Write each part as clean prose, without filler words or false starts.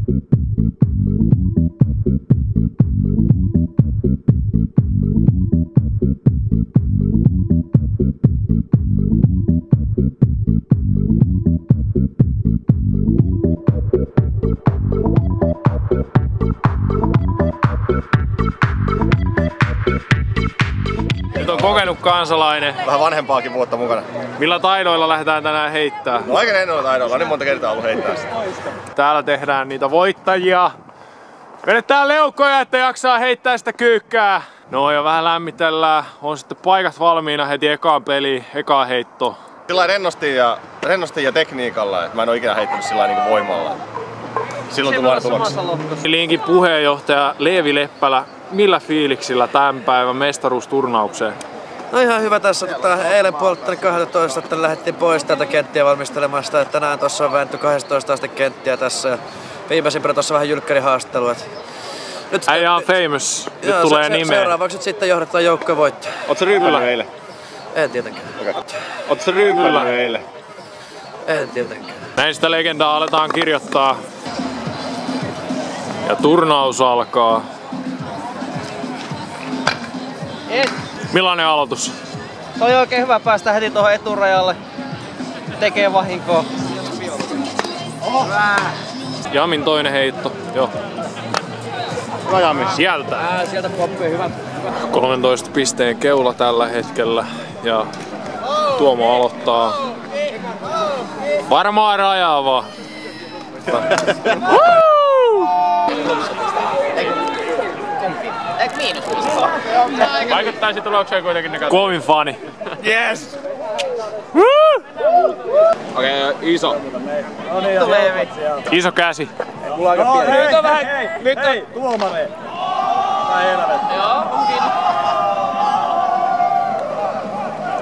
Nyt on kokenut kansalainen. Vähän vanhempaakin vuotta mukana. Millä taidoilla lähdetään tänään heittää? No aika ennoilla taidoilla, niin monta kertaa ollut heittää sitä. Täällä tehdään niitä voittajia. Vedetään leukoja, että jaksaa heittää sitä kyykkää. No ja vähän lämmitellään. On sitten paikat valmiina heti ekaan peliin, ekaan heitto. Sillä rennosti ja tekniikalla, että mä en oo ikinä heittänyt sillä niin voimalla. Silloin tulee aina tuloksia. Linkin puheenjohtaja Leevi Leppälä, millä fiiliksillä tämän päivän mestaruusturnaukseen? No ihan hyvä tässä. Eilen puolelta 12, että lähdettiin pois täältä kenttiä valmistelemaan sitä. Tänään tuossa on väännetty 12 aste kenttiä tässä. Viimeisimpänä tuossa vähän jylkkärihaastattelua. Äijä on famous. Nyt tulee nimeä. Seuraavaksi nyt sitten johdetaan joukkojen voittoa. Oot sä ryypylä eilen? En tietenkään. Okay. Oot sä ryypylä eilen? En tietenkään. Näin sitä legendaa aletaan kirjoittaa. Ja turnaus alkaa. Millainen aloitus? Se on oikein hyvä päästä heti tuohon eturajalle. Tekee vahinkoa. Jamin toinen heitto. Joo. Rajami. Sieltä. Sieltä poppii hyvä. 13 pisteen keula tällä hetkellä. Ja Tuomo aloittaa. Varmaan rajaava. Vaikuttaisi tulokseen kuitenkin negatiivisesti. Kovin fani. Yes! Okei, iso. Iso käsi. Nyt on vähän... Nyt on... Tuomari! Joo, onkin.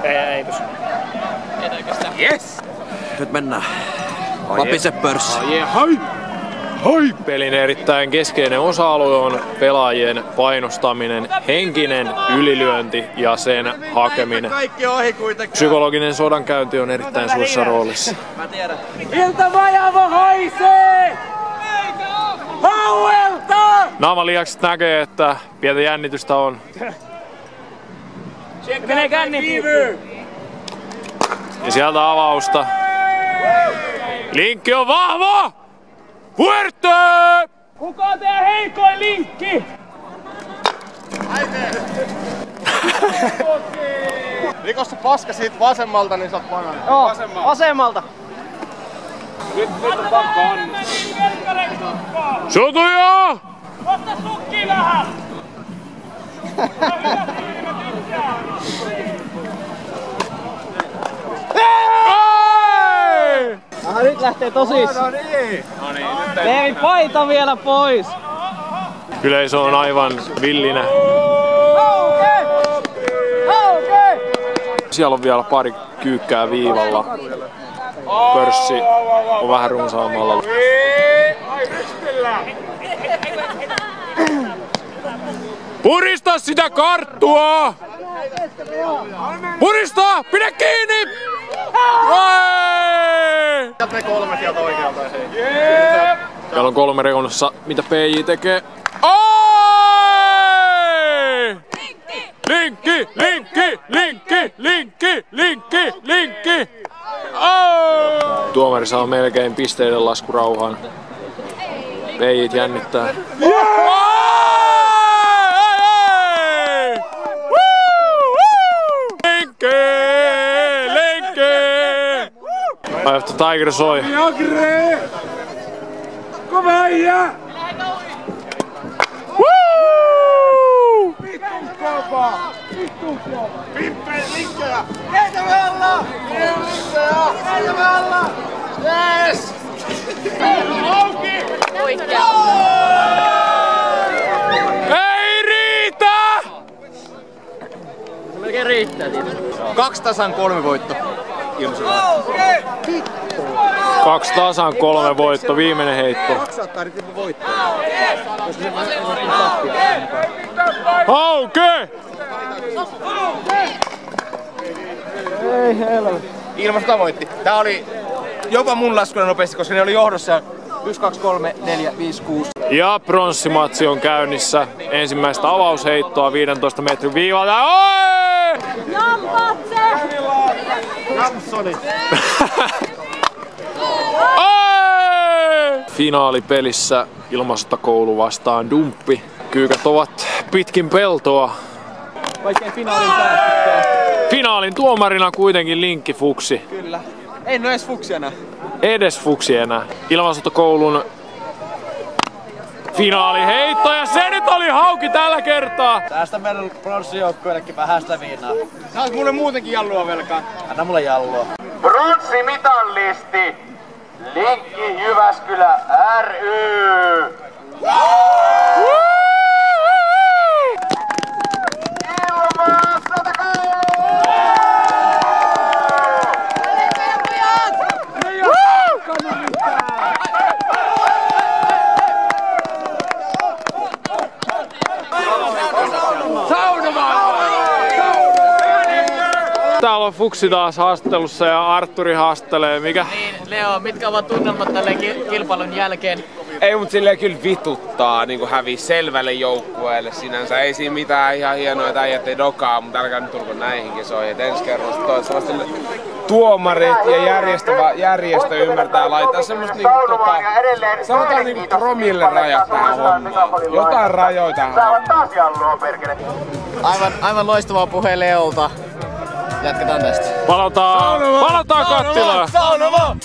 Ei pysy. Ei oikeastaan. Yes! Nyt mennään. Lapise pörssi. Pelin erittäin keskeinen osa-alue on pelaajien painostaminen, henkinen ylilyönti ja sen hakeminen. Psykologinen sodankäynti on erittäin suuressa roolissa. Mä tiedän. Iltamajava haisee! Hauelta! Naamaliakset näkee, että pientä jännitystä on. Menee känni. Ja sieltä avausta. Linkki on vahva! Fuerte! Kuka on teidän heikoin linkki? Rikos se paska siitä vasemmalta, niin sä oot vanha. Joo, vasemmalta. Nyt on pakko anna. Sotuja! Osta sukki vähän! Aha, nyt lähtee tosissaan. Leevi paita vielä pois. Yleisö on aivan villinä. Siellä on vielä pari kyykkää viivalla. Pörssi on vähän runsaammalla. Purista sitä karttua! Purista! Pidä kiinni! Sieltä 3 sieltä oikealta. Täällä on 3 reunassa. Mitä PJ tekee? Linkki! Linkki! Linkki! Linkki! Linkki! Linkki! Tuomari saa melkein pisteiden laskurauhan. PJt jännittää. Linkki! Linkki! Eye of the Tiger soi. Kova äijä! Vittu kova! Vittu kova! Pippel linkkejä! Heitämme alla! Heitämme alla! Yes! Auki! Ei riitä! Se melkein riittää tietysti. 2 tasan 3 voitto. 2 tasan 3 voitto, viimeinen heitto. Hauke! Ilmasta voitti. Tää oli jopa mun laskuna nopeasti, koska ne oli johdossa 1, 2, 3, 4, 5, 6. Ja pronssimatsi on käynnissä. Ensimmäistä avausheittoa 15 metrin viivalta. Oi! Jampsoni! Finaalipelissä Ilmasotakoulu vastaan Dumppi. Kyykät ovat pitkin peltoa. Vaikkei finaalin päästykään. Finaalin tuomarina kuitenkin Linkki Fuksi. Kyllä. Ei no edes Fuksi enää. Edes Fuksi enää. Ilmasotakoulun finaaliheitto ja se nyt oli hauki tällä kertaa. Tästä meidän pronssijoukkueellekin vähän sitä viinaa. Saat mulle muutenkin jallua velkaa. Anna mulle jallua. Pronssimitallisti Linkki Jyväskylä ry. Täällä on Fuksi taas haastattelussa ja Artturi haastattelee. Mikä? Niin, Leo, mitkä ovat tunnelmat tälle kilpailun jälkeen? Ei, mut silleen kyllä vituttaa niinku hävii selvälle joukkueelle sinänsä. Ei siinä mitään ihan hienoa, että äijät ei dokaa, mutta älkää nyt tulko näihin kisoihin. Et ensi kerralla toivottavasti tuomarit ja järjestö ymmärtää laittaa semmoista niinku sanotaan niinku promille rajat tähän hommaan. Jotain rajoja tähän hommaan. Aivan loistava puhe Leolta. Jatketaan tästä. Palataan kattilaan! Saunova!